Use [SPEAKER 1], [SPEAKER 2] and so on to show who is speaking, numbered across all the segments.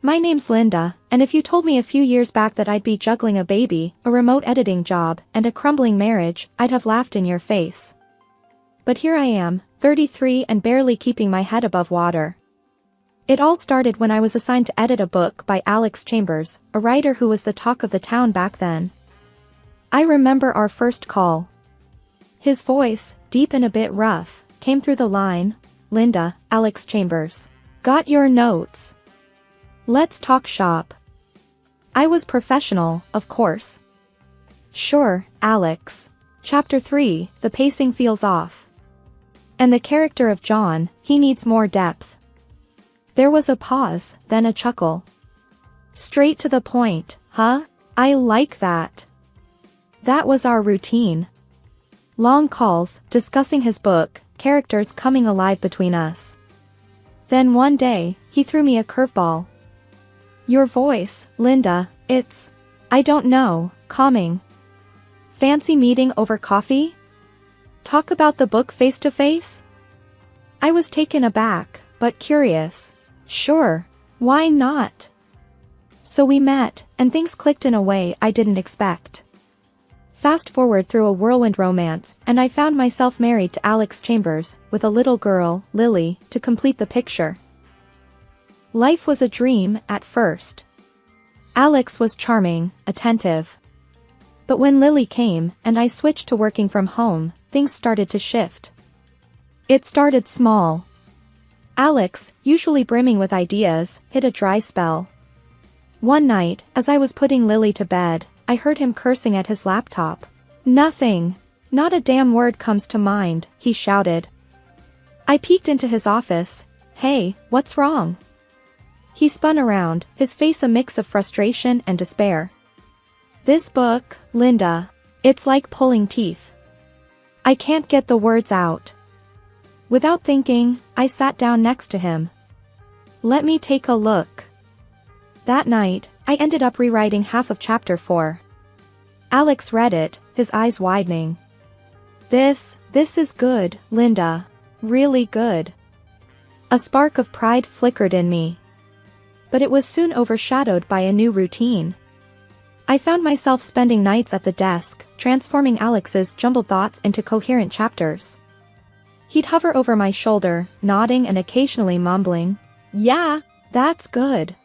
[SPEAKER 1] My name's Linda, and if you told me a few years back that I'd be juggling a baby, a remote editing job, and a crumbling marriage, I'd have laughed in your face. But here I am, 33 and barely keeping my head above water. It all started when I was assigned to edit a book by Alex Chambers, a writer who was the talk of the town back then. I remember our first call. His voice, deep and a bit rough, came through the line, "Linda, Alex Chambers. Got your notes? Let's talk shop." I was professional, of course. "Sure, Alex. Chapter 3, the pacing feels off. And the character of John, he needs more depth." There was a pause, then a chuckle. "Straight to the point, huh? I like that." That was our routine. Long calls, discussing his book, characters coming alive between us. Then one day, he threw me a curveball. "Your voice, Linda, it's, I don't know, calming. Fancy meeting over coffee? Talk about the book face to face?" I was taken aback, but curious. Sure, why not? So we met, and things clicked in a way I didn't expect. Fast forward through a whirlwind romance, and I found myself married to Alex Chambers, with a little girl, Lily, to complete the picture. Life was a dream, at first. Alex was charming, attentive. But when Lily came, and I switched to working from home, things started to shift. It started small. Alex, usually brimming with ideas, hit a dry spell. One night, as I was putting Lily to bed, I heard him cursing at his laptop. "Nothing. Not a damn word comes to mind," he shouted. I peeked into his office. "Hey, what's wrong?" He spun around, his face a mix of frustration and despair. "This book, Linda. It's like pulling teeth. I can't get the words out." Without thinking, I sat down next to him. "Let me take a look." That night, I ended up rewriting half of chapter 4. Alex read it, his eyes widening. This is good, Linda. Really good." A spark of pride flickered in me. But it was soon overshadowed by a new routine. I found myself spending nights at the desk, transforming Alex's jumbled thoughts into coherent chapters. He'd hover over my shoulder, nodding and occasionally mumbling, "Yeah, that's good."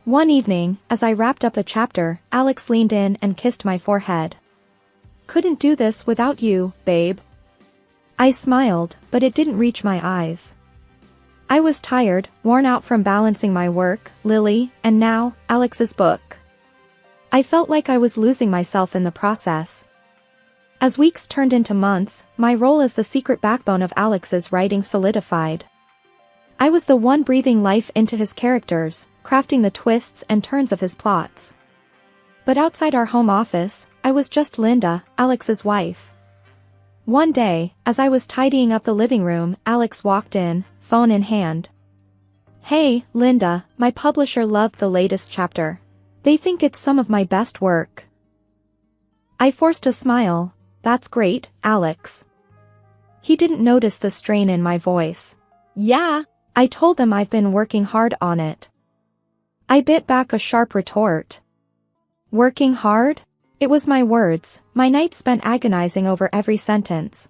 [SPEAKER 1] One evening, as I wrapped up a chapter, Alex leaned in and kissed my forehead. "Couldn't do this without you, babe." I smiled, but it didn't reach my eyes. I was tired, worn out from balancing my work, Lily, and now, Alex's book. I felt like I was losing myself in the process. As weeks turned into months, my role as the secret backbone of Alex's writing solidified. I was the one breathing life into his characters, crafting the twists and turns of his plots. But outside our home office, I was just Linda, Alex's wife. One day, as I was tidying up the living room, Alex walked in, phone in hand. "Hey, Linda, my publisher loved the latest chapter. They think it's some of my best work." I forced a smile. "That's great, Alex." He didn't notice the strain in my voice. "Yeah, I told them I've been working hard on it." I bit back a sharp retort. "Working hard?" It was my words, my nights spent agonizing over every sentence.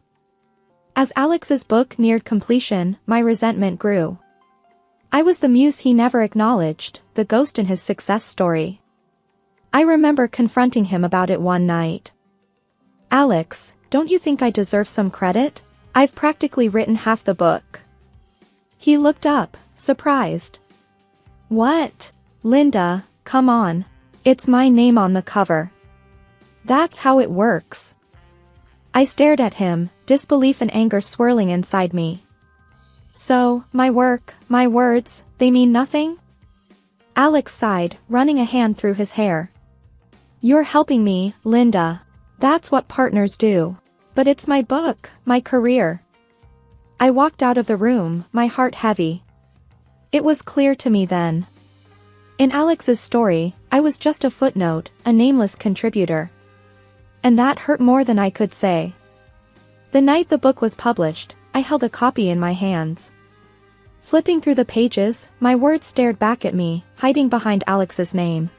[SPEAKER 1] As Alex's book neared completion, my resentment grew. I was the muse he never acknowledged, the ghost in his success story. I remember confronting him about it one night. "Alex, don't you think I deserve some credit? I've practically written half the book." He looked up, surprised. "What? Linda, come on. It's my name on the cover. That's how it works." I stared at him, disbelief and anger swirling inside me. "So, my work, my words, they mean nothing?" Alex sighed, running a hand through his hair. "You're helping me, Linda. That's what partners do. But it's my book, my career." I walked out of the room, my heart heavy. It was clear to me then. In Alex's story, I was just a footnote, a nameless contributor. And that hurt more than I could say. The night the book was published, I held a copy in my hands. Flipping through the pages, my words stared back at me, hiding behind Alex's name.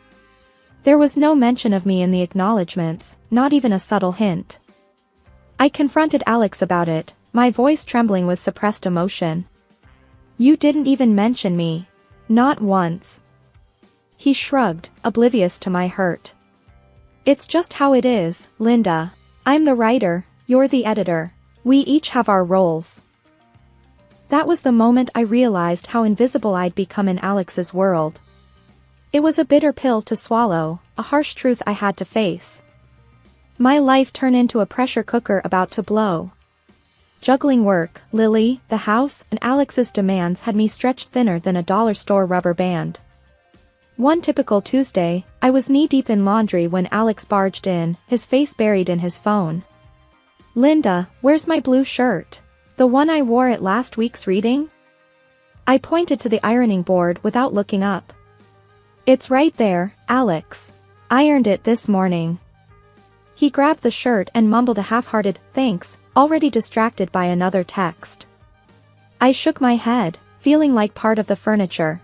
[SPEAKER 1] There was no mention of me in the acknowledgements, not even a subtle hint. I confronted Alex about it, my voice trembling with suppressed emotion. You didn't even mention me. Not once. He shrugged, oblivious to my hurt. It's just how it is, Linda. I'm the writer, you're the editor. We each have our roles. That was the moment I realized how invisible I'd become in Alex's world. It was a bitter pill to swallow, a harsh truth I had to face. My life turned into a pressure cooker about to blow. Juggling work, Lily, the house, and Alex's demands had me stretched thinner than a dollar store rubber band. One typical Tuesday, I was knee-deep in laundry when Alex barged in, his face buried in his phone. Linda, where's my blue shirt? The one I wore at last week's reading? I pointed to the ironing board without looking up. It's right there, Alex. Ironed it this morning. He grabbed the shirt and mumbled a half-hearted, thanks, already distracted by another text. I shook my head, feeling like part of the furniture.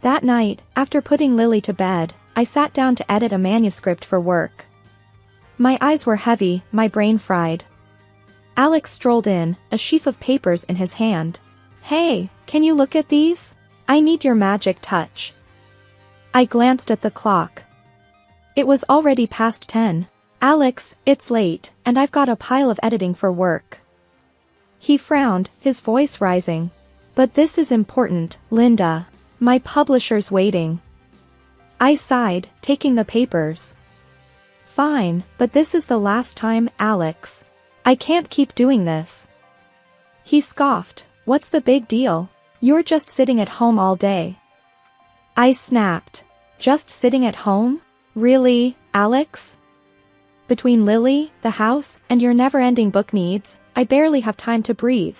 [SPEAKER 1] That night, after putting Lily to bed, I sat down to edit a manuscript for work. My eyes were heavy, my brain fried. Alex strolled in, a sheaf of papers in his hand. Hey, can you look at these? I need your magic touch. I glanced at the clock. It was already past 10. Alex, it's late, and I've got a pile of editing for work. He frowned, his voice rising. But this is important, Linda. My publisher's waiting. I sighed, taking the papers. Fine, but this is the last time, Alex. I can't keep doing this. He scoffed, what's the big deal? You're just sitting at home all day. I snapped. Just sitting at home? Really, Alex? Between Lily, the house, and your never-ending book needs, I barely have time to breathe.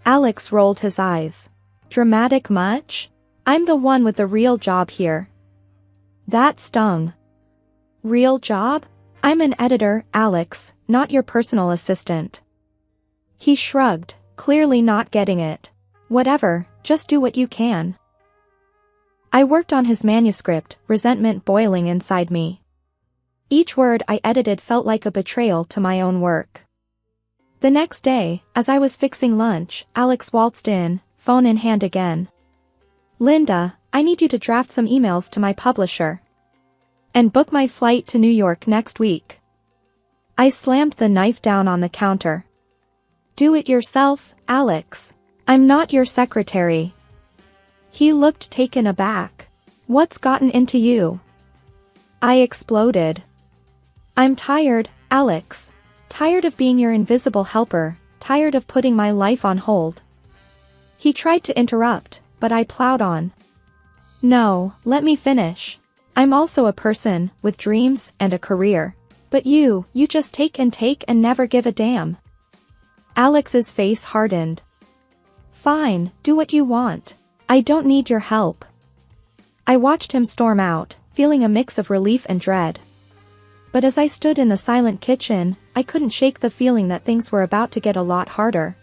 [SPEAKER 1] Alex rolled his eyes. Dramatic much? I'm the one with the real job here. That stung. Real job? I'm an editor, Alex, not your personal assistant. He shrugged, clearly not getting it. Whatever, just do what you can. I worked on his manuscript, resentment boiling inside me. Each word I edited felt like a betrayal to my own work. The next day, as I was fixing lunch, Alex waltzed in, phone in hand again. Linda, I need you to draft some emails to my publisher. And book my flight to New York next week. I slammed the knife down on the counter. Do it yourself, Alex. I'm not your secretary. He looked taken aback. What's gotten into you? I exploded. I'm tired, Alex. Tired of being your invisible helper, tired of putting my life on hold. He tried to interrupt, but I plowed on. No, let me finish. I'm also a person, with dreams and a career. But you just take and never give a damn. Alex's face hardened. Fine, do what you want. I don't need your help. I watched him storm out, feeling a mix of relief and dread. But as I stood in the silent kitchen, I couldn't shake the feeling that things were about to get a lot harder.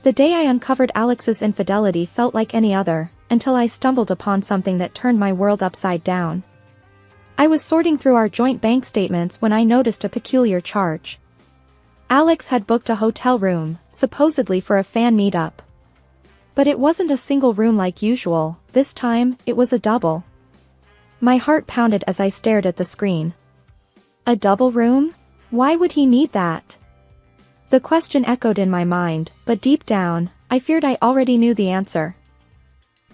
[SPEAKER 1] The day I uncovered Alex's infidelity felt like any other, until I stumbled upon something that turned my world upside down. I was sorting through our joint bank statements when I noticed a peculiar charge. Alex had booked a hotel room, supposedly for a fan meetup. But it wasn't a single room like usual, this time, it was a double. My heart pounded as I stared at the screen. A double room? Why would he need that? The question echoed in my mind, but deep down, I feared I already knew the answer.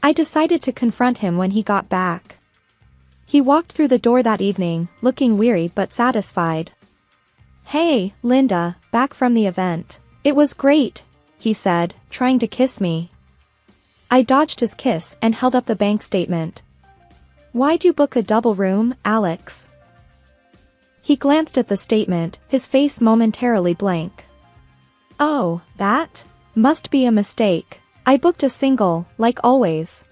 [SPEAKER 1] I decided to confront him when he got back. He walked through the door that evening, looking weary but satisfied. Hey, Linda, back from the event. It was great, he said, trying to kiss me. I dodged his kiss and held up the bank statement. Why'd you book a double room, Alex? He glanced at the statement, his face momentarily blank. Oh, that? Must be a mistake. I booked a single, like always.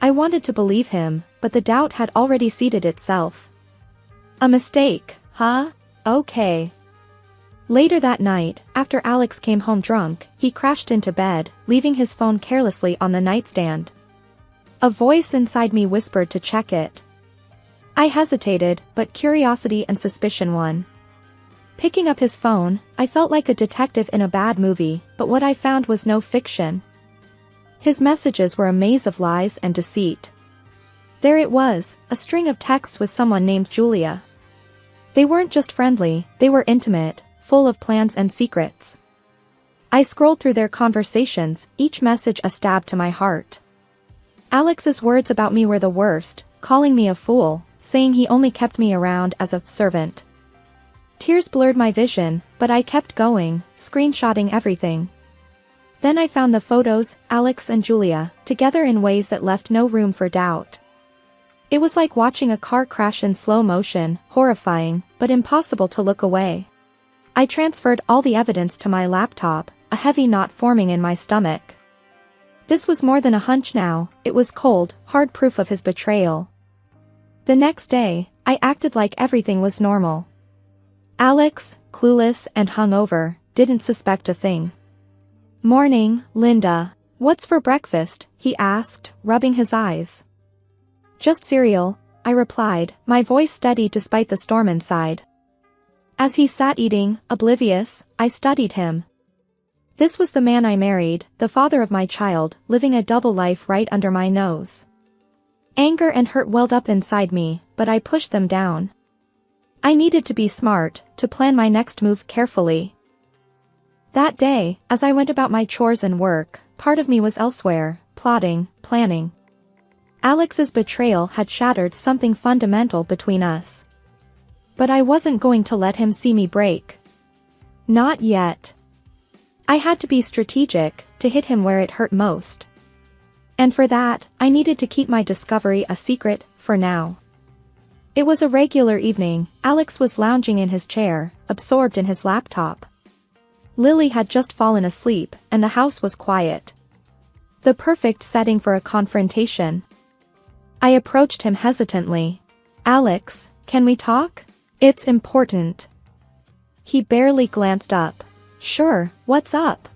[SPEAKER 1] I wanted to believe him, but the doubt had already seated itself. A mistake, huh? Okay. Later that night, after Alex came home drunk, he crashed into bed, leaving his phone carelessly on the nightstand. A voice inside me whispered to check it. I hesitated, but curiosity and suspicion won. Picking up his phone, I felt like a detective in a bad movie, but what I found was no fiction. His messages were a maze of lies and deceit. There it was, a string of texts with someone named Julia. They weren't just friendly, they were intimate, full of plans and secrets. I scrolled through their conversations, each message a stab to my heart. Alex's words about me were the worst, calling me a fool, saying he only kept me around as a servant. Tears blurred my vision, but I kept going, screenshotting everything. Then I found the photos, Alex and Julia, together in ways that left no room for doubt. It was like watching a car crash in slow motion, horrifying, but impossible to look away. I transferred all the evidence to my laptop, a heavy knot forming in my stomach. This was more than a hunch now, it was cold, hard proof of his betrayal. The next day, I acted like everything was normal. Alex, clueless and hungover, didn't suspect a thing. "Morning, Linda. What's for breakfast?" he asked, rubbing his eyes. "Just cereal," I replied, my voice steady despite the storm inside. As he sat eating, oblivious, I studied him. This was the man I married, the father of my child, living a double life right under my nose. Anger and hurt welled up inside me, but I pushed them down. I needed to be smart, to plan my next move carefully. That day, as I went about my chores and work, part of me was elsewhere, plotting, planning. Alex's betrayal had shattered something fundamental between us. But I wasn't going to let him see me break. Not yet. I had to be strategic, to hit him where it hurt most. And for that, I needed to keep my discovery a secret, for now. It was a regular evening, Alex was lounging in his chair, absorbed in his laptop. Lily had just fallen asleep, and the house was quiet. The perfect setting for a confrontation. I approached him hesitantly. "Alex, can we talk? It's important." He barely glanced up. "Sure, what's up?"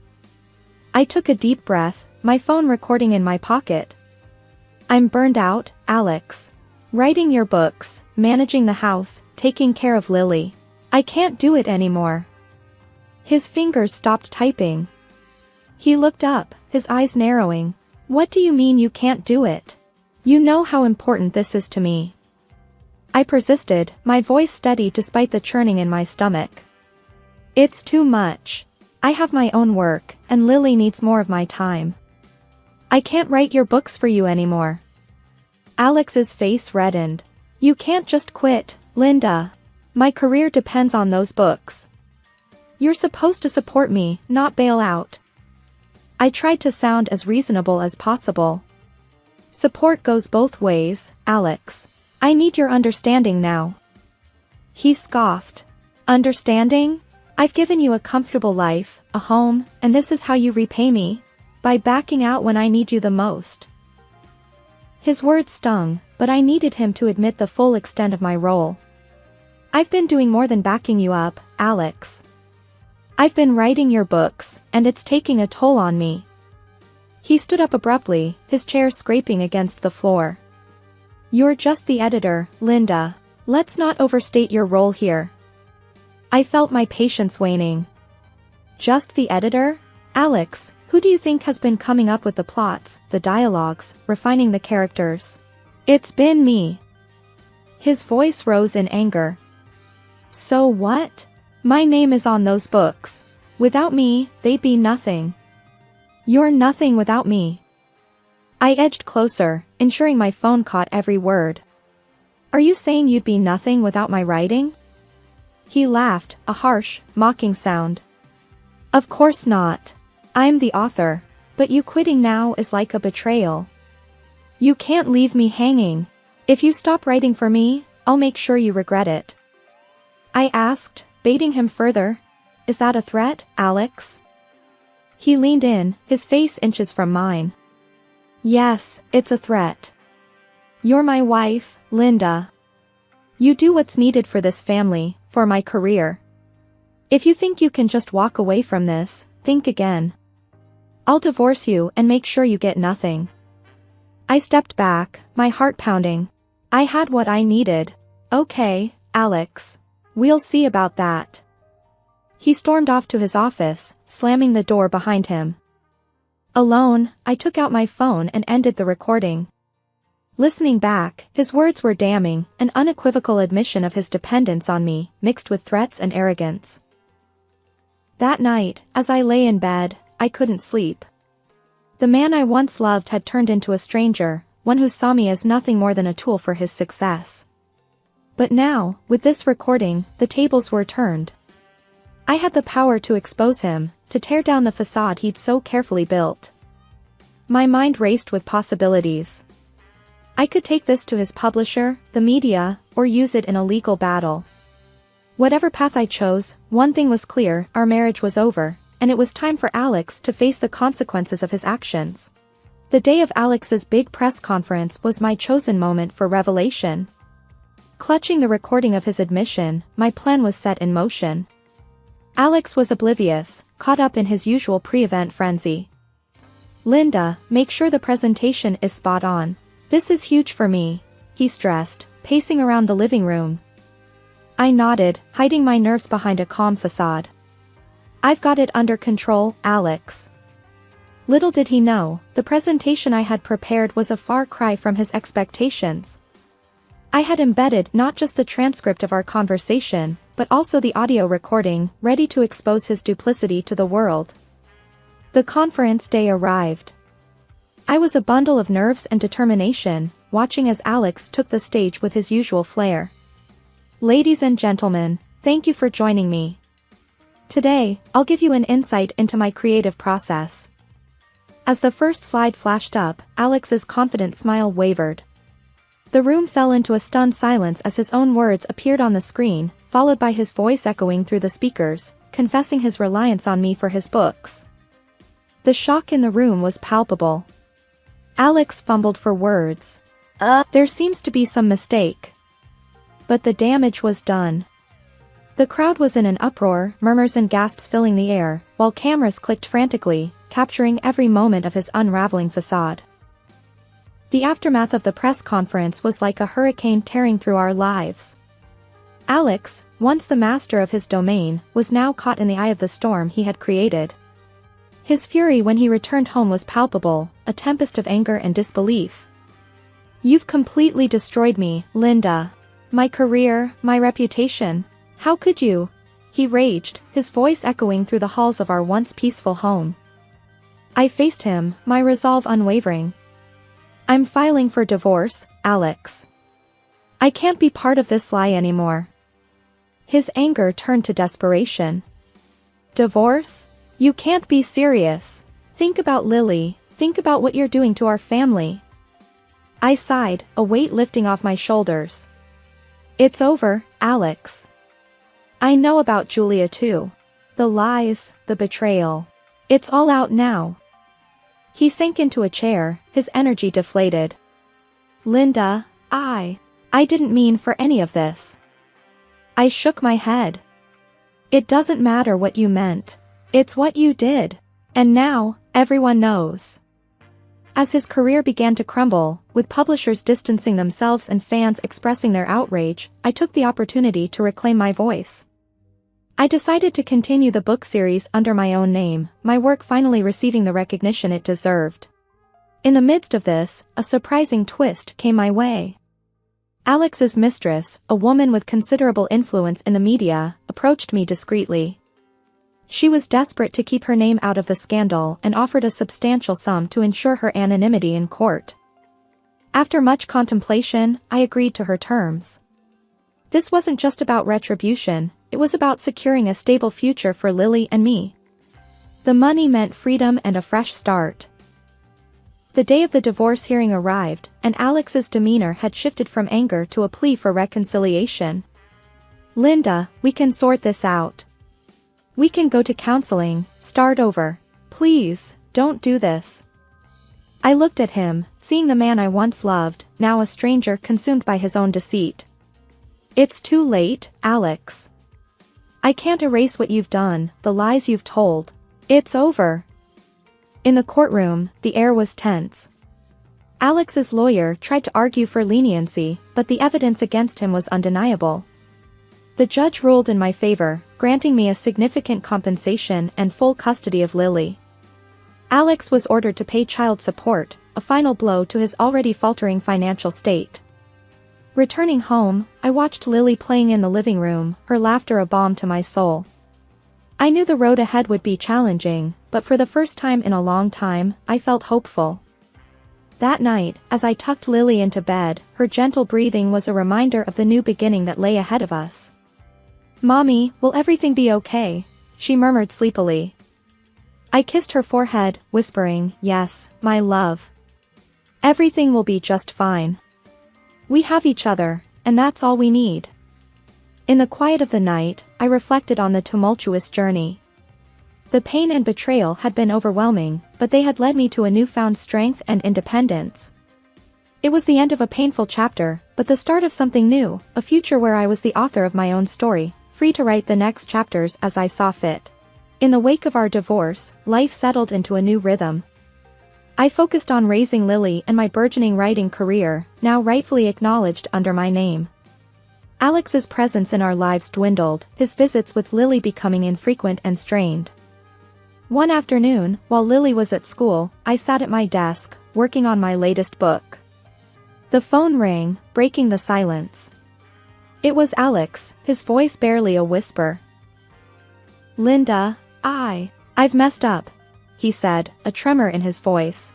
[SPEAKER 1] I took a deep breath, my phone recording in my pocket. "I'm burned out, Alex. Writing your books, managing the house, taking care of Lily. I can't do it anymore." His fingers stopped typing. He looked up, his eyes narrowing. "What do you mean you can't do it? You know how important this is to me." I persisted, my voice steady despite the churning in my stomach. "It's too much. I have my own work, and Lily needs more of my time. I can't write your books for you anymore." Alex's face reddened. "You can't just quit, Linda. My career depends on those books. You're supposed to support me, not bail out." I tried to sound as reasonable as possible. "Support goes both ways, Alex. I need your understanding now." He scoffed. "Understanding? I've given you a comfortable life, a home, and this is how you repay me? By backing out when I need you the most." His words stung, but I needed him to admit the full extent of my role. "I've been doing more than backing you up, Alex. I've been writing your books, and it's taking a toll on me." He stood up abruptly, his chair scraping against the floor. "You're just the editor, Linda. Let's not overstate your role here." I felt my patience waning. "Just the editor? Alex, who do you think has been coming up with the plots, the dialogues, refining the characters?" "It's been me." His voice rose in anger. "So what? My name is on those books. Without me, they'd be nothing. You're nothing without me." I edged closer, ensuring my phone caught every word. "Are you saying you'd be nothing without my writing?" He laughed, a harsh, mocking sound. "Of course not. I'm the author, but you quitting now is like a betrayal. You can't leave me hanging. If you stop writing for me, I'll make sure you regret it." I asked, baiting him further. "Is that a threat, Alex?" He leaned in, his face inches from mine. "Yes, it's a threat. You're my wife, Linda. You do what's needed for this family, for my career. If you think you can just walk away from this, think again. I'll divorce you and make sure you get nothing. I stepped back, my heart pounding. I had what I needed. Okay, Alex. We'll see about that. He stormed off to his office, slamming the door behind him. Alone, I took out my phone and ended the recording. Listening back, his words were damning, an unequivocal admission of his dependence on me, mixed with threats and arrogance. That night, as I lay in bed, I couldn't sleep. The man I once loved had turned into a stranger, one who saw me as nothing more than a tool for his success. But now, with this recording, the tables were turned. I had the power to expose him, to tear down the facade he'd so carefully built. My mind raced with possibilities. I could take this to his publisher, the media, or use it in a legal battle. Whatever path I chose, one thing was clear: our marriage was over, and it was time for Alex to face the consequences of his actions. The day of Alex's big press conference was my chosen moment for revelation. Clutching the recording of his admission, my plan was set in motion. Alex was oblivious, caught up in his usual pre-event frenzy. "Linda, make sure the presentation is spot on. This is huge for me," he stressed, pacing around the living room. I nodded, hiding my nerves behind a calm facade. "I've got it under control, Alex." Little did he know, the presentation I had prepared was a far cry from his expectations. I had embedded not just the transcript of our conversation, but also the audio recording, ready to expose his duplicity to the world. The conference day arrived. I was a bundle of nerves and determination, watching as Alex took the stage with his usual flair. "Ladies and gentlemen, thank you for joining me. Today, I'll give you an insight into my creative process." As the first slide flashed up, Alex's confident smile wavered. The room fell into a stunned silence as his own words appeared on the screen, followed by his voice echoing through the speakers, confessing his reliance on me for his books. The shock in the room was palpable. Alex fumbled for words. There seems to be some mistake." But the damage was done. The crowd was in an uproar, murmurs and gasps filling the air, while cameras clicked frantically, capturing every moment of his unraveling facade. The aftermath of the press conference was like a hurricane tearing through our lives. Alex, once the master of his domain, was now caught in the eye of the storm he had created. His fury when he returned home was palpable, a tempest of anger and disbelief. "You've completely destroyed me, Linda. My career, my reputation. How could you?" he raged, his voice echoing through the halls of our once peaceful home. I faced him, my resolve unwavering. "I'm filing for divorce, Alex. I can't be part of this lie anymore." His anger turned to desperation. "Divorce? You can't be serious. Think about Lily, think about what you're doing to our family." I sighed, a weight lifting off my shoulders. "It's over, Alex. I know about Julia too. The lies, the betrayal. It's all out now." He sank into a chair, his energy deflated. "Linda, I didn't mean for any of this." I shook my head. "It doesn't matter what you meant. It's what you did. And now, everyone knows." As his career began to crumble, with publishers distancing themselves and fans expressing their outrage, I took the opportunity to reclaim my voice. I decided to continue the book series under my own name, my work finally receiving the recognition it deserved. In the midst of this, a surprising twist came my way. Alex's mistress, a woman with considerable influence in the media, approached me discreetly. She was desperate to keep her name out of the scandal and offered a substantial sum to ensure her anonymity in court. After much contemplation, I agreed to her terms. This wasn't just about retribution, it was about securing a stable future for Lily and me. The money meant freedom and a fresh start. The day of the divorce hearing arrived, and Alex's demeanor had shifted from anger to a plea for reconciliation. "Linda, we can sort this out. We can go to counseling, start over. Please, don't do this." I looked at him, seeing the man I once loved, now a stranger consumed by his own deceit. "It's too late, Alex. I can't erase what you've done, the lies you've told. It's over. In the courtroom, the air was tense. Alex's lawyer tried to argue for leniency, but the evidence against him was undeniable. The judge ruled in my favor, granting me a significant compensation and full custody of Lily. Alex was ordered to pay child support, a final blow to his already faltering financial state. Returning home, I watched Lily playing in the living room, her laughter a balm to my soul. I knew the road ahead would be challenging, but for the first time in a long time, I felt hopeful. That night, as I tucked Lily into bed, her gentle breathing was a reminder of the new beginning that lay ahead of us. "Mommy, will everything be okay?" she murmured sleepily. I kissed her forehead, whispering, "Yes, my love. Everything will be just fine. We have each other, and that's all we need." In the quiet of the night, I reflected on the tumultuous journey. The pain and betrayal had been overwhelming, but they had led me to a newfound strength and independence. It was the end of a painful chapter, but the start of something new, a future where I was the author of my own story, free to write the next chapters as I saw fit. In the wake of our divorce, life settled into a new rhythm. I focused on raising Lily and my burgeoning writing career, now rightfully acknowledged under my name. Alex's presence in our lives dwindled, his visits with Lily becoming infrequent and strained. One afternoon, while Lily was at school, I sat at my desk, working on my latest book. The phone rang, breaking the silence. It was Alex, his voice barely a whisper. "Linda, I've messed up," he said, a tremor in his voice.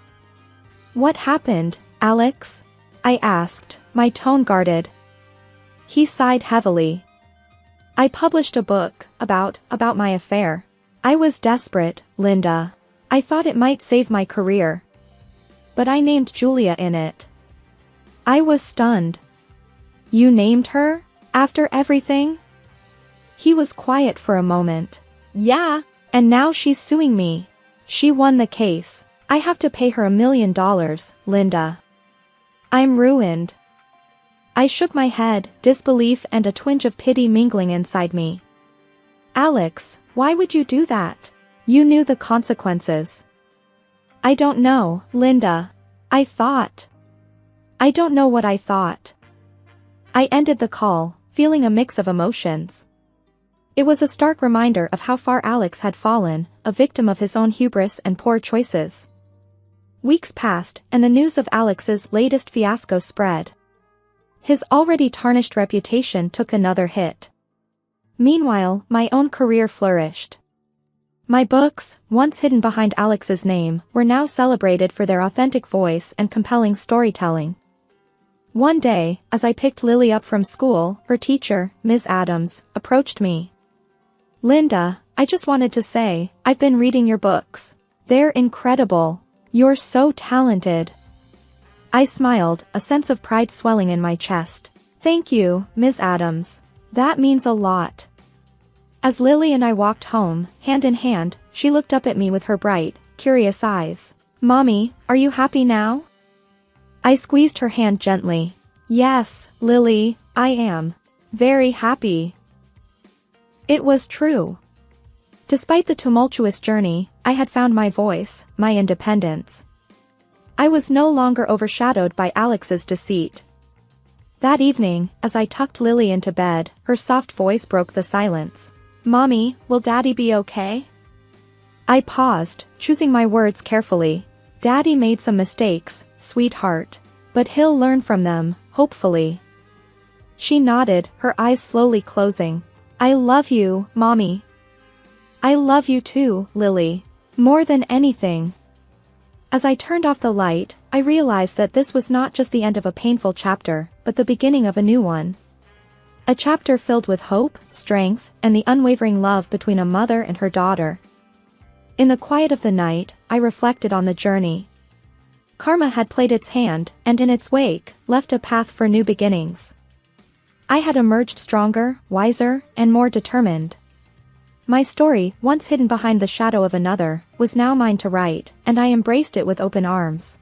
[SPEAKER 1] "What happened, Alex?" I asked, my tone guarded. He sighed heavily. "I published a book about my affair. I was desperate, Linda. I thought it might save my career. But I named Julia in it." I was stunned. "You named her? After everything?" He was quiet for a moment. "Yeah, and now she's suing me. She won the case. I have to pay her $1 million, Linda. I'm ruined." I shook my head, disbelief and a twinge of pity mingling inside me. "Alex, why would you do that? You knew the consequences." "I don't know, Linda. I don't know what I thought." I ended the call, feeling a mix of emotions. It was a stark reminder of how far Alex had fallen, a victim of his own hubris and poor choices. Weeks passed, and the news of Alex's latest fiasco spread. His already tarnished reputation took another hit. Meanwhile, my own career flourished. My books, once hidden behind Alex's name, were now celebrated for their authentic voice and compelling storytelling. One day, as I picked Lily up from school, her teacher, Ms. Adams, approached me. "Linda, I just wanted to say, I've been reading your books. They're incredible. You're so talented." I smiled, a sense of pride swelling in my chest. "Thank you, Ms. Adams. That means a lot." As Lily and I walked home, hand in hand, she looked up at me with her bright, curious eyes. "Mommy, are you happy now?" I squeezed her hand gently. "Yes, Lily, I am. Very happy." It was true. Despite the tumultuous journey, I had found my voice, my independence. I was no longer overshadowed by Alex's deceit. That evening, as I tucked Lily into bed, her soft voice broke the silence. "Mommy, will Daddy be okay?" I paused, choosing my words carefully. "Daddy made some mistakes, sweetheart. But he'll learn from them, hopefully." She nodded, her eyes slowly closing. "I love you, Mommy." "I love you too, Lily. More than anything." As I turned off the light, I realized that this was not just the end of a painful chapter, but the beginning of a new one. A chapter filled with hope, strength, and the unwavering love between a mother and her daughter. In the quiet of the night, I reflected on the journey. Karma had played its hand, and in its wake, left a path for new beginnings. I had emerged stronger, wiser, and more determined. My story, once hidden behind the shadow of another, was now mine to write, and I embraced it with open arms.